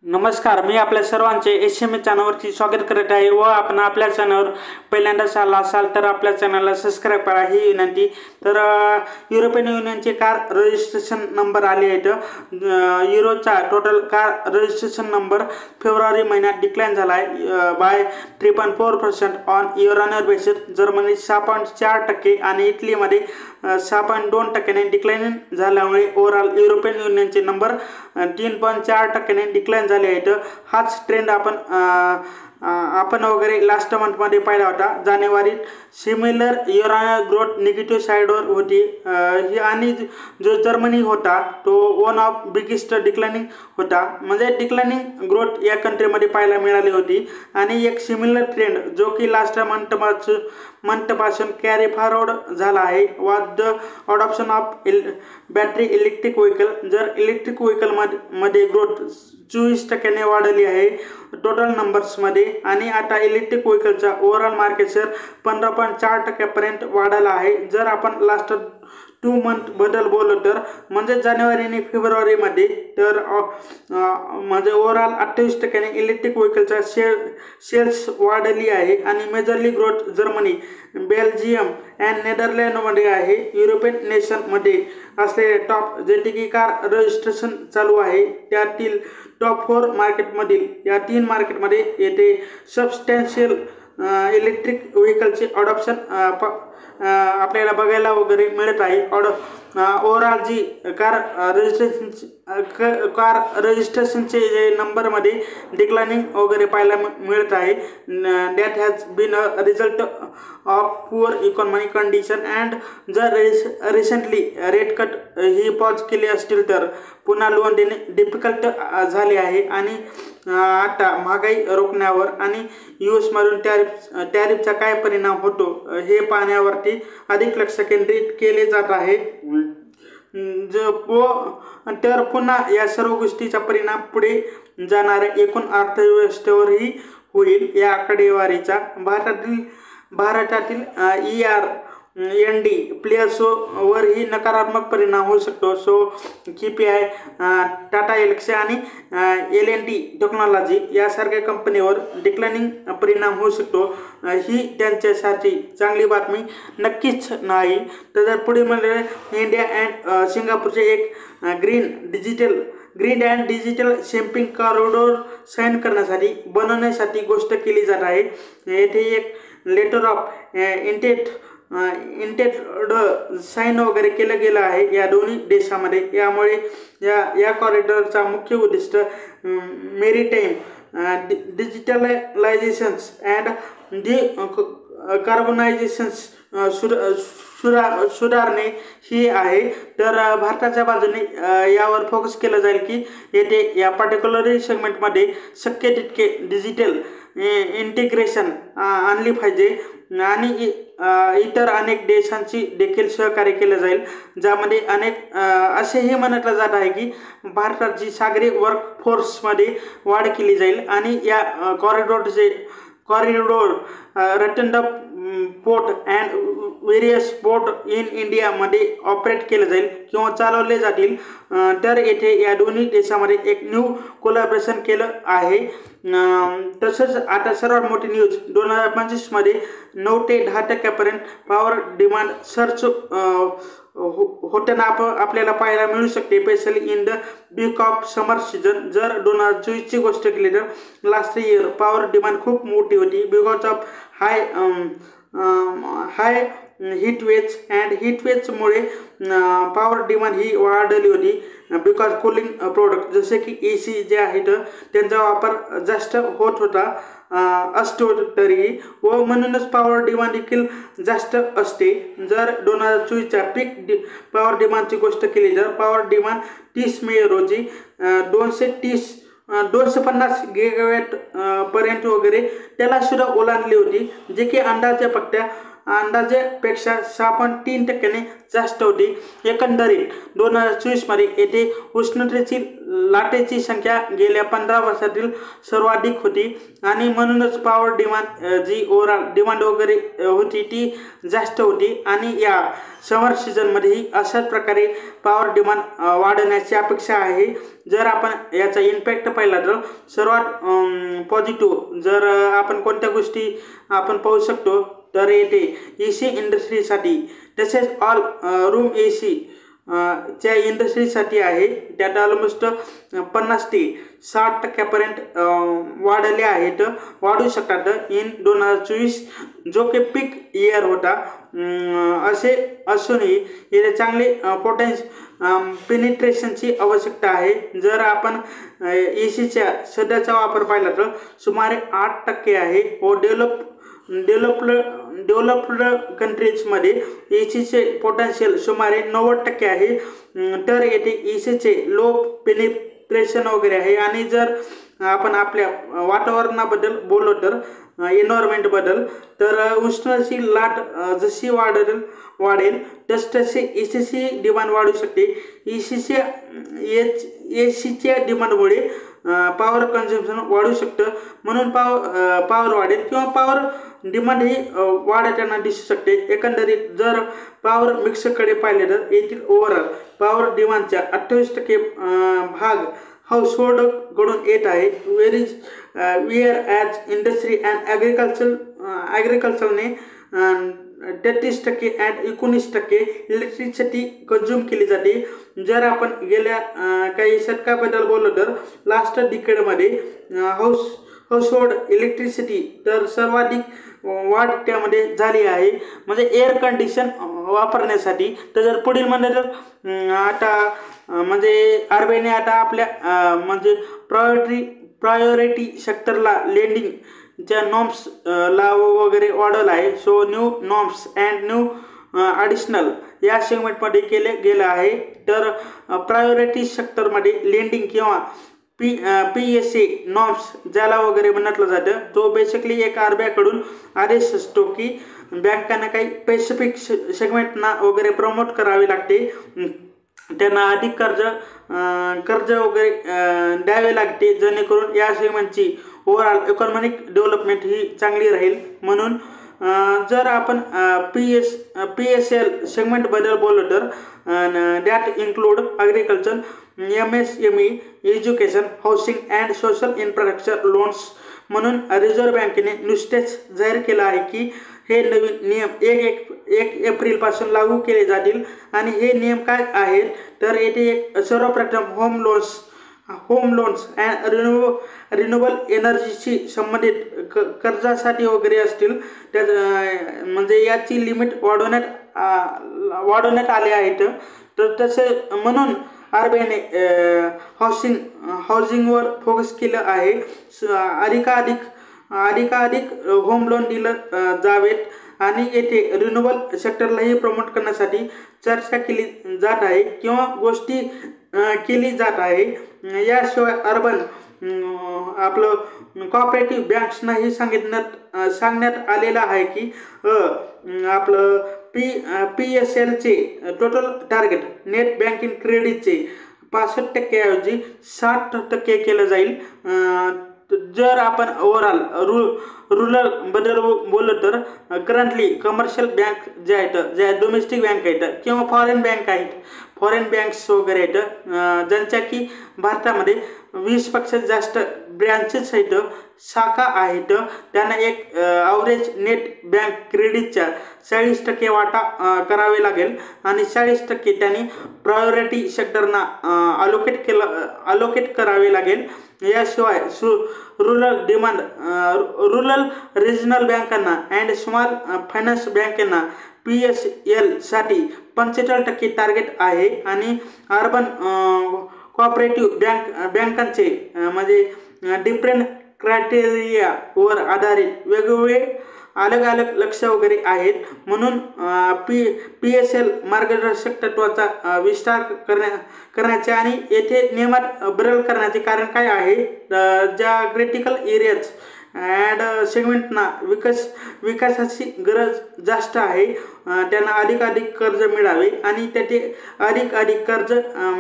नमस्कार, मी आपल्या सर्वांचे एस.एम.ए चॅनलवरती स्वागत करत आहे व आपण आपल्या चॅनलवर पहिल्यांदाच आला असाल तर आपल्या चॅनलला सबस्क्राईब करा ही विनंती। तर युरोपियन युनियनचे कार रजिस्ट्रेशन नंबर आले आहेत। युरोचा टोटल कार रजिस्ट्रेशन नंबर फेब्रुवारी महिन्यात डिक्लाइन झाला आहे by 3.4% on year on year basis. Germany 6.4% आणि इटलीमध्ये 6.2% डिक्लाइन झाल्यामुळे ओव्हरऑल युरोपियन युनियनचे नंबर 3.4% डिक्लाइन झाले आहेत। हाच ट्रेंड आपण वगैरे लास्ट मंथमध्ये पाहिला होता। जानेवारीत similar year on year growth negative साईडवर होती आणि जो जर्मनी होता तो वन ऑफ बिगेस्ट डिक्लाइनिंग होता, म्हणजे डिक्लाइनिंग ग्रोथ या कंट्रीमध्ये पाहायला मिळाली होती। आणि एक सिमिलर ट्रेंड जो की लास्ट मंथपासून कॅरी फॉरवर्ड झाला आहे was the adoption of battery electric vehicle. जर इलेक्ट्रिक व्हेकलमध्ये ग्रोथ 24% वाढली आहे टोटल नंबर्समध्ये आणि आता इलेक्ट्रिक व्हेकलचा ओव्हरऑल मार्केट शेअर 15.4% पर्यंत वाढला आहे। जर आपण लास्ट 2 मंथ बद्दल बोललो तर म्हणजे जानेवारी आणि फेब्रुवारीमध्ये तर म्हणजे ओव्हरऑल 28% इलेक्ट्रिक व्हेकलचा सेल्स वाढली आहे आणि majorly growth Germany, Belgium and नेदरलँडमध्ये आहे। युरोपियन नेशनमध्ये असलेले टॉप जेथे कार रजिस्ट्रेशन चालू आहे त्यातील टॉप 4 मार्केटमधील या 3 मार्केटमध्ये येथे सबस्टॅन्शियल इलेक्ट्रिक व्हेकलचे अडॉप्शन आपल्याला बघायला वगैरे मिळत आहे। ओव्हरऑल जी कार रजिस्ट्रेशनचे जे नंबरमध्ये डिक्लाइनिंग वगैरे पाहायला मिळत आहे। That has been a result of poor economic condition and जर recently rate cut he pause केली असतील तर पुन्हा लोन देणे डिफिकल्ट झाले आहे आणि आता महागाई रोखण्यावर आणि US-मधून टॅरिफचा काय परिणाम होतो हे पाहण्यावरती अधिक लक्ष केंद्रित केले जात आहे। तर पुन्हा या सर्व गोष्टीचा परिणाम पुढे जाणाऱ्या एकूण अर्थव्यवस्थेवरही होईल। या आकडेवारीचा भारतातील ER&D प्लेयर्सवरही नकारात्मक परिणाम होऊ शकतो। सो KPI, टाटा एल्क्सी आणि L&T टेक्नॉलॉजी यासारख्या कंपनीवर डिक्लाइनिंग परिणाम होऊ शकतो। ही त्यांच्यासाठी चांगली बातमी नक्कीच नाही। तर जर पुढे म्हणजे इंडिया अँड सिंगापूरचे एक green and digital shipping corridor sign बनवण्यासाठी गोष्ट केली जात आहे। येथे एक लेटर ऑफ इंटेंट साइन वगैरे केलं गेलं आहे या दोन्ही देशामध्ये। यामुळे या कॉरिडॉरचा मुख्य उद्दिष्ट मेरीटाईम डिजिटलायझेशन्स अँड कार्बनायझेशन्स सुधारणे ही आहे। तर भारताच्या बाजूने यावर फोकस केलं जाईल की येथे या पर्टिक्युलर सेगमेंटमध्ये शक्य तितके डिजिटल इंटिग्रेशन आणली पाहिजे आणि इतर अनेक देशांची देखील सहकार्य केलं जाईल, ज्यामध्ये अनेक असेही म्हटलं जात आहे की भारताची सागरी वर्कफोर्समध्ये वाढ केली जाईल आणि या कॉरिडॉर रतनडप port and various port in इंडियामध्ये ऑपरेट केलं जाईल किंवा चालवले जातील। तर येथे या दोन्ही देशामध्ये एक न्यू कोलॅबरेशन केलं आहे। तसंच आता सर्वात मोठी न्यूज 2025 मध्ये 9 ते 10% पर्यंत पॉवर डिमांड सर्च होताना आपल्याला पाहायला मिळू शकते, specially in the peak of summer season. जर 2024 ची गोष्ट केली तर लास्ट इयर पॉवर डिमांड खूप मोठी होती because of high heat waves and heat वेव्समुळे पॉवर डिमांड ही वाढली होती बिकॉज कूलिंग प्रोडक्ट जसे की AC जे आहेत त्यांचा वापर जास्त होत होता असतो तरीही व म्हणूनच पॉवर डिमांड देखील जास्त असते। जर 2024च्या पीक पॉवर डिमांडची गोष्ट केली तर पॉवर डिमांड 30 मे रोजी 250 गीगावॅट पर्यंत वगैरे त्याला सुद्धा ओलांडली होती, जे की अंदाजे फक्त अंदाजेपेक्षा 6.3% जास्त होती. एकंदरीत 2024मध्ये येथे उष्णतेची लाटेची संख्या गेल्या 15 वर्षातील सर्वाधिक होती आणि म्हणूनच पॉवर डिमांड जी ओव्हरऑल डिमांड वगैरे होती ती जास्त होती आणि या समर सीझनमध्येही अशाच प्रकारे पॉवर डिमांड वाढण्याची अपेक्षा आहे. जर आपण याचा इम्पॅक्ट पाहिला तर सर्वात पॉझिटिव्ह जर आपण कोणत्या गोष्टी आपण पाहू शकतो तर येथे AC इंडस्ट्रीसाठी तसेच ऑल रूम AC च्या इंडस्ट्रीसाठी आहे. त्यात ऑलमोस्ट 50 ते 60% वाढले आहेत, वाढू शकतात इन 2024 जो की पीक इयर होता. असे असूनही येथे चांगले पेनिट्रेशनची आवश्यकता आहे. जर आपण ACच्या सध्याचा वापर पाहिला तर सुमारे 8% आहे व डेव्हलप्ड कंट्रीजमध्ये ACचे पोटेन्शियल सुमारे 90% आहे. तर येथे ACचे लो पेनिट्रेशन वगैरे आहे. आणि जर आपण आपल्या वातावरणाबद्दल बोललो तर एन्व्हायरमेंटबद्दल तर उष्णतेची लाट जशी वाढेल तसे ACची डिमांड वाढू शकते. ACच्या डिमांडमुळे पॉवर कन्झम्पशन वाढू शकतं, म्हणून पॉवर वाढेल किंवा पॉवर डिमांड ही वाढताना दिसू शकते. एकंदरीत जर पॉवर मिक्सकडे पाहिले तर येथील ओव्हरऑल पॉवर डिमांडच्या 28% भाग हाऊसहोल्डकडून येत आहे. वेअर ॲज इंडस्ट्री अँड ॲग्रिकल्चरने 33% अँड 19% इलेक्ट्रिसिटी कंझ्युम केली जाते. जर आपण गेल्या काही शतकाबद्दल बोललो तर लास्ट डिकेडमध्ये हाऊसहोल्ड इलेक्ट्रिसिटी तर सर्वाधिक वाढ त्यामध्ये झाली आहे, म्हणजे एअर कंडिशन वापरण्यासाठी. तर जर पुढील म्हणलं तर आता म्हणजे RBIने आता आपल्या म्हणजे प्रायोरिटी सेक्टरला लेंडिंगच्या नॉर्म्स ला वगैरे वाढवला आहे. So new norms and new additional या सेगमेंटमध्ये केले गेलं आहे. तर प्रायोरिटी सेक्टरमध्ये लेंडिंग किंवा PSA नॉर्म्स ज्याला वगैरे म्हटलं जातं तो बेसिकली एक RBIकडून आदेश असतो की बँकांना काही स्पेसिफिक सेगमेंटना वगैरे प्रमोट करावे लागते, त्यांना अधिक कर्ज वगैरे द्यावे लागते जेणेकरून या सेगमेंटची ओव्हरऑल इकॉनॉमिक डेव्हलपमेंट ही चांगली राहील. म्हणून जर आपण PSL सेगमेंटबद्दल बोललो तर that include agriculture, MSME, education, housing and social infrastructure loans. म्हणून रिझर्व्ह बँकेने नुकतेच जाहीर केलं आहे की हे नवीन नियम 1 एप्रिलपासून लागू केले जातील. आणि हे नियम काय आहेत तर येथे सर्वप्रथम होम लोन्स अँड रिन्युएबल एनर्जीशी संबंधित कर्जासाठी वगैरे असतील त्या म्हणजे याची लिमिट वाढवण्यात आले आहेत. तर तसे म्हणून RBIने हाऊसिंगवर फोकस केलं आहे. अधिकाधिक होम लोन दिलं जावेत आणि येथे रिन्युएबल सेक्टरलाही प्रमोट करण्यासाठी चर्चा केली जात आहे किंवा गोष्टी केली जात आहे. याशिवाय अर्बन आपलं कोऑपरेटिव्ह बँक्सनाही सांगण्यात आलेलं आहे की आपलं PSLचे टोटल टार्गेट नेट बँकिंग क्रेडिटचे 65% ऐवजी 60% केलं जाईल. जर आपण ओव्हरऑल रुरल बद्दल बोललो तर करंटली कमर्शियल बँक जे आहेत, ज्या डोमेस्टिक बँक आहेत किंवा फॉरेन बँक आहेत, फॉरेन बँक्स वगैरे आहेत ज्यांच्या की भारतामध्ये 20पेक्षा जास्त ब्रँचेस आहेत, शाखा आहेत, त्यांना एक ॲव्हरेज नेट बँक क्रेडिटच्या 40% वाटा करावे लागेल आणि 40% त्यांनी प्रायोरिटी सेक्टरना अलोकेट करावे लागेल. याशिवाय रुरल रिजनल बँकांना अँड स्मॉल फायनान्स बँकांना PSL साठी 45% टार्गेट आहे आणि अर्बन कोऑपरेटिव्ह बँकांचे म्हणजे डिफरंट क्रायटेरियावर आधारित वेगवेगळे अलग लक्ष वगैरे आहेत. म्हणून PSL मार्गदर्शक तत्वाचा विस्तार करण्याचे आणि येथे नियमात बदल करण्याचे कारण काय आहे, ज्या क्रिटिकल एरियाज सेगमेंटना विकासाची गरज जास्त आहे। त्यांना अधिक कर्ज मिळावे आणि त्याचे अधिक कर्ज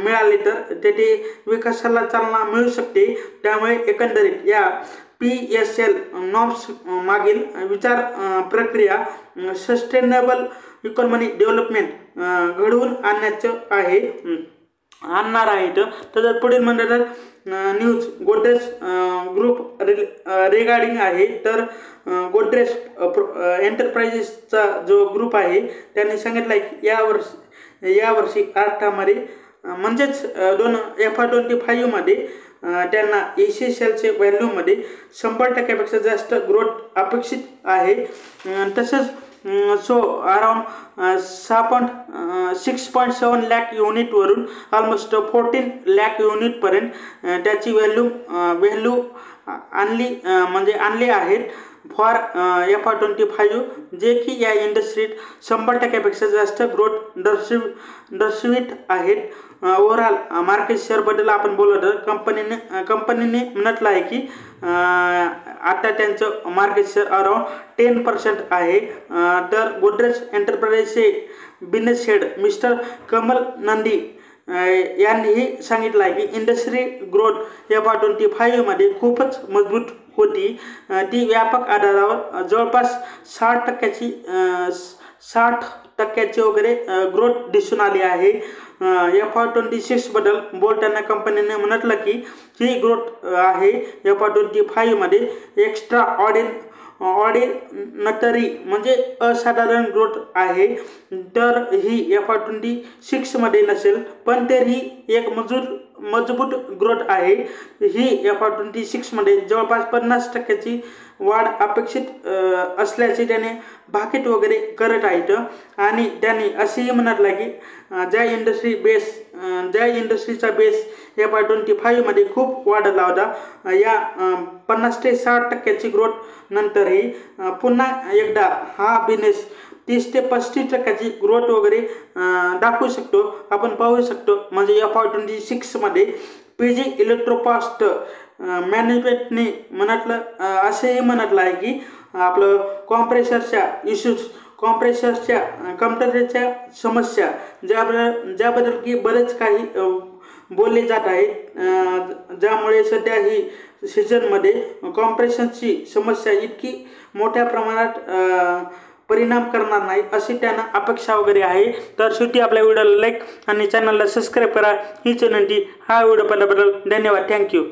मिळाले तर त्याचे विकासाला चालना मिळू शकते। त्यामुळे एकंदरीत या PSL नॉर्म्स मागील विचार प्रक्रिया सस्टेनेबल इकॉनॉमी डेव्हलपमेंट घडवून आणणार आहेत। तर जर पुढील म्हणलं तर न्यूज गोदरेज ग्रुप रिगार्डिंग आहे। तर गोदरेज एंटरप्राइजेसचा जो ग्रुप आहे त्यांनी सांगितलं आहे की यावर्षी अर्थामध्ये म्हणजेच FY25 मध्ये त्यांना एशियलचे व्हॅल्यूमध्ये 100% जास्त ग्रोथ अपेक्षित आहे। तसेच अराउंड 6.7 लाख युनिटवरून ऑलमोस्ट 14 लाख युनिटपर्यंत त्याची व्हॅल्यू आणली आहेत फॉर FY25, जे की या इंडस्ट्रीत 100%पेक्षा जास्त ग्रोथ दर्शवित आहेत। ओव्हरऑल मार्केट शेअरबद्दल आपण बोललो तर कंपनीने म्हटलं आहे की आता त्यांचं मार्केट शेअर अराउंड 10% आहे। तर गोदरेज एंटरप्राइजेसचे business head mister Kamal Nandi यांनीही सांगितलं आहे की इंडस्ट्री ग्रोथ FY25 मध्ये खूपच मजबूत होती। ती व्यापक आधारावर जवळपास 60% वगैरे ग्रोथ दिसून आली आहे। FY26 बद्दल बोलताना कंपनीने म्हटलं की ही ग्रोथ आहे FY25 मध्ये एक्स्ट्रा ऑर्डिनरी म्हणजे असाधारण ग्रोथ आहे। तर ही FY26 मध्ये नसेल पण तरी एक मजबूत ग्रोथ आहे। ही FY26 मध्ये जवळपास 50% वाढ अपेक्षित असल्याचे त्याने भाकीत वगैरे करत आहेत। आणि त्यांनी असेही म्हटलं की ज्या इंडस्ट्रीचा बेस FY25 मध्ये खूप वाढला होता, या 50 ते 60% ग्रोथ नंतरही पुन्हा एकदा हा बिझनेस 30 ते 35% ग्रोथ वगैरे दाखवू शकतो। आपण पाहू शकतो म्हणजे FY26 मध्ये PG इलेक्ट्रोफास्ट मॅन्युफॅक्चरिंगने असेही म्हटलं आहे की आपलं कॉम्प्रेसरच्या कमतरतेच्या समस्या ज्याबद्दल की बरेच काही बोलले जात आहे, ज्यामुळे सध्या ही सीझनमध्ये कॉम्प्रेशनची समस्या इतकी मोठ्या प्रमाणात परिणाम करणार नाही अशी त्यांना अपेक्षा वगैरे आहे। तर शेवटी आपल्या व्हिडिओला लाईक आणि चॅनलला सबस्क्राईब करा हीच विनंती। हा व्हिडिओ पाहिल्याबद्दल धन्यवाद। थँक्यू।